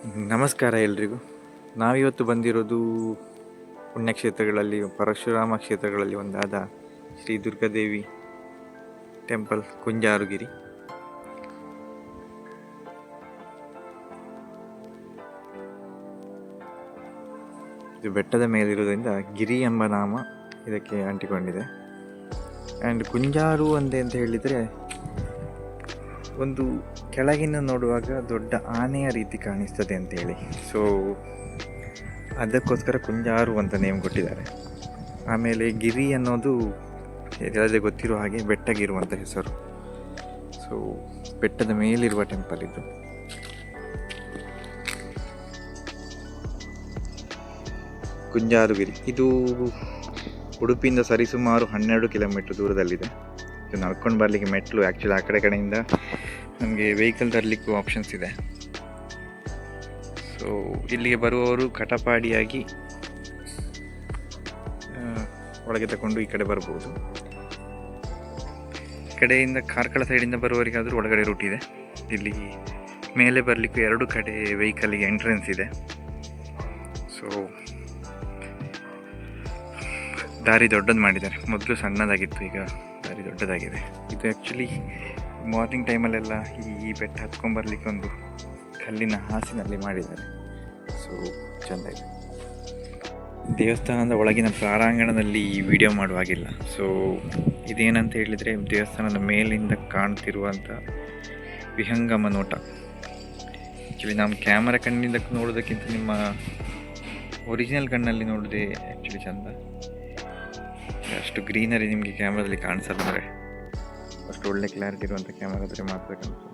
ನಮಸ್ಕಾರ ಎಲ್ರಿಗೂ. ನಾವಿವತ್ತು ಬಂದಿರೋದು ಪುಣ್ಯಕ್ಷೇತ್ರಗಳಲ್ಲಿ ಪರಶುರಾಮ ಕ್ಷೇತ್ರಗಳಲ್ಲಿ ಒಂದಾದ ಶ್ರೀ ದುರ್ಗಾದೇವಿ ಟೆಂಪಲ್ ಕುಂಜಾರುಗಿರಿ. ಇದು ಬೆಟ್ಟದ ಮೇಲಿರುವುದರಿಂದ ಗಿರಿ ಎಂಬ ನಾಮ ಇದಕ್ಕೆ ಅಂಟಿಕೊಂಡಿದೆ. ಆ್ಯಂಡ್ ಕುಂಜಾರು ಅಂತ ಹೇಳಿದರೆ ಒಂದು ಕೆಳಗಿನ ನೋಡುವಾಗ ದೊಡ್ಡ ಆನೆಯ ರೀತಿ ಕಾಣಿಸ್ತದೆ ಅಂತೇಳಿ, ಸೊ ಅದಕ್ಕೋಸ್ಕರ ಕುಂಜಾರು ಅಂತ ನೇಮ್ ಕೊಟ್ಟಿದ್ದಾರೆ. ಆಮೇಲೆ ಗಿರಿ ಅನ್ನೋದು ಎಲ್ಲದೇ ಗೊತ್ತಿರೋ ಹಾಗೆ ಬೆಟ್ಟಗಿರುವಂಥ ಹೆಸರು. ಸೊ ಬೆಟ್ಟದ ಮೇಲಿರುವ ಟೆಂಪಲ್ ಇದು. ಕುಂಜಾರುಗಿರಿ ಇದು ಉಡುಪಿಯಿಂದ ಸರಿಸುಮಾರು 12 ಕಿಲೋಮೀಟರ್ ದೂರದಲ್ಲಿದೆ. ಇದು ನಡ್ಕೊಂಡು ಬರಲಿಕ್ಕೆ ಮೆಟ್ಲು, ಆ್ಯಕ್ಚುಲಿ ಆ ಕಡೆಯಿಂದ ನಮಗೆ ವೆಹಿಕಲ್ ತರಲಿಕ್ಕೂ ಆಪ್ಷನ್ಸ್ ಇದೆ. ಸೊ ಇಲ್ಲಿಗೆ ಬರುವವರು ಕಟಪಾಡಿಯಾಗಿ ಒಳಗೆ ತಗೊಂಡು ಈ ಕಡೆ ಬರ್ಬೋದು. ಈ ಕಡೆಯಿಂದ ಕಾರ್ಕಳ ಸೈಡಿಂದ ಬರುವವರಿಗಾದರೂ ಒಳಗಡೆ ರೂಟ್ ಇದೆ. ಇಲ್ಲಿ ಮೇಲೆ ಬರಲಿಕ್ಕೂ 2 ಕಡೆ ವೆಹಿಕಲ್ಗೆ ಎಂಟ್ರೆನ್ಸ್ ಇದೆ. ಸೊ ದಾರಿ ದೊಡ್ಡದು ಮಾಡಿದ್ದಾರೆ. ಮೊದಲು ಸಣ್ಣದಾಗಿತ್ತು, ಈಗ ದಾರಿ ದೊಡ್ಡದಾಗಿದೆ. ಇದು ಆ್ಯಕ್ಚುಲಿ ಮಾರ್ನಿಂಗ್ ಟೈಮಲ್ಲೆಲ್ಲ ಈ ಬೆಟ್ಟ ಹತ್ಕೊಂಡ್ಬರ್ಲಿಕ್ಕೆ ಒಂದು ಕಲ್ಲಿನ ಹಾಸಿನಲ್ಲಿ ಮಾಡಿದ್ದಾರೆ. ಸೊ ಚೆಂದ ಇದೆ. ದೇವಸ್ಥಾನದ ಒಳಗಿನ ಪ್ರಾಂಗಣದಲ್ಲಿ ಈ ವಿಡಿಯೋ ಮಾಡುವಾಗಿಲ್ಲ. ಸೊ ಇದೇನಂತ ಹೇಳಿದರೆ ದೇವಸ್ಥಾನದ ಮೇಲಿಂದ ಕಾಣ್ತಿರುವಂಥ ವಿಹಂಗಮ ನೋಟ. ಆ್ಯಕ್ಚುಲಿ ನಮ್ಮ ಕ್ಯಾಮರಾ ಕಣ್ಣಿಂದ ನೋಡೋದಕ್ಕಿಂತ ನಿಮ್ಮ ಒರಿಜಿನಲ್ ಕಣ್ಣಲ್ಲಿ ನೋಡೋದೇ ಆ್ಯಕ್ಚುಲಿ ಚೆಂದ. ಅಷ್ಟು ಗ್ರೀನರಿ ನಿಮಗೆ ಕ್ಯಾಮ್ರಾದಲ್ಲಿ ಕಾಣಿಸಲ್ಲ. ಅಂದರೆ ಅಷ್ಟು ಒಳ್ಳೆ ಕ್ಲಾರಿಟಿ ಇರುವಂಥ ಕ್ಯಾಮ್ರಾ ಆದರೆ ಮಾತ್ರ ಕಾಣಿಸ್ತದೆ.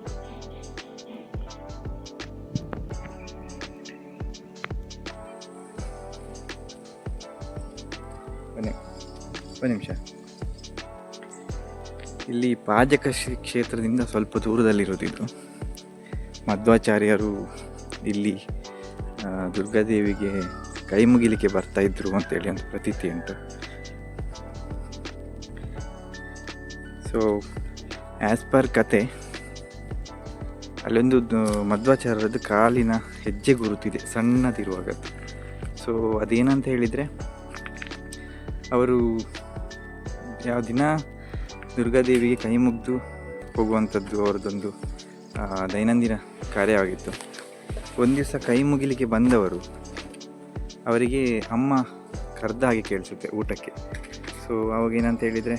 ಒಂದು ನಿಮಿಷ. ಇಲ್ಲಿ ಪಾಜಕ ಕ್ಷೇತ್ರದಿಂದ ಸ್ವಲ್ಪ ದೂರದಲ್ಲಿರೋದು ಇದು. ಮಧ್ವಾಚಾರ್ಯರು ಇಲ್ಲಿ ದುರ್ಗಾದೇವಿಗೆ ಕೈ ಮುಗಿಲಿಕ್ಕೆ ಬರ್ತಾ ಇದ್ರು ಅಂತೇಳಿ ಒಂದು ಪ್ರತೀತಿ ಉಂಟು. ಸೊ ಆ್ಯಸ್ ಪರ್ ಕತೆ ಅಲ್ಲೊಂದು ಮಧ್ವಾಚಾರ್ಯರದ್ದು ಕಾಲಿನ ಹೆಜ್ಜೆ ಗುರುತಿದೆ ಸಣ್ಣದಿರುವಾಗದ್ದು. ಸೊ ಅದೇನಂತ ಹೇಳಿದರೆ ಅವರು ಯಾವ ದಿನ ದುರ್ಗಾದೇವಿಗೆ ಕೈ ಮುಗಿದು ಹೋಗುವಂಥದ್ದು ಅವರದ್ದೊಂದು ದೈನಂದಿನ ಕಾರ್ಯವಾಗಿತ್ತು. ಒಂದು ದಿವಸ ಕೈ ಮುಗಿಲಿಕ್ಕೆ ಬಂದವರು ಅವರಿಗೆ ಅಮ್ಮ ಕರೆದ ಹಾಗೆ ಕೇಳಿಸುತ್ತೆ ಊಟಕ್ಕೆ. ಸೊ ಅವಾಗೇನಂತ ಹೇಳಿದರೆ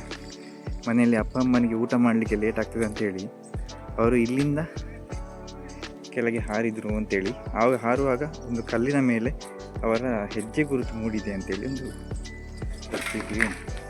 ಮನೆಯಲ್ಲಿ ಅಪ್ಪ ಅಮ್ಮನಿಗೆ ಊಟ ಮಾಡಲಿಕ್ಕೆ ಲೇಟ್ ಆಗ್ತದೆ ಅಂತೇಳಿ ಅವರು ಇಲ್ಲಿಂದ ಕೆಳಗೆ ಹಾರಿದರು ಅಂತೇಳಿ. ಆವಾಗ ಹಾರುವಾಗ ಒಂದು ಕಲ್ಲಿನ ಮೇಲೆ ಅವರ ಹೆಜ್ಜೆ ಗುರುತು ಮೂಡಿದೆ ಅಂತೇಳಿ ಒಂದು ಪ್ರತೀತಿ ಉಂಟು.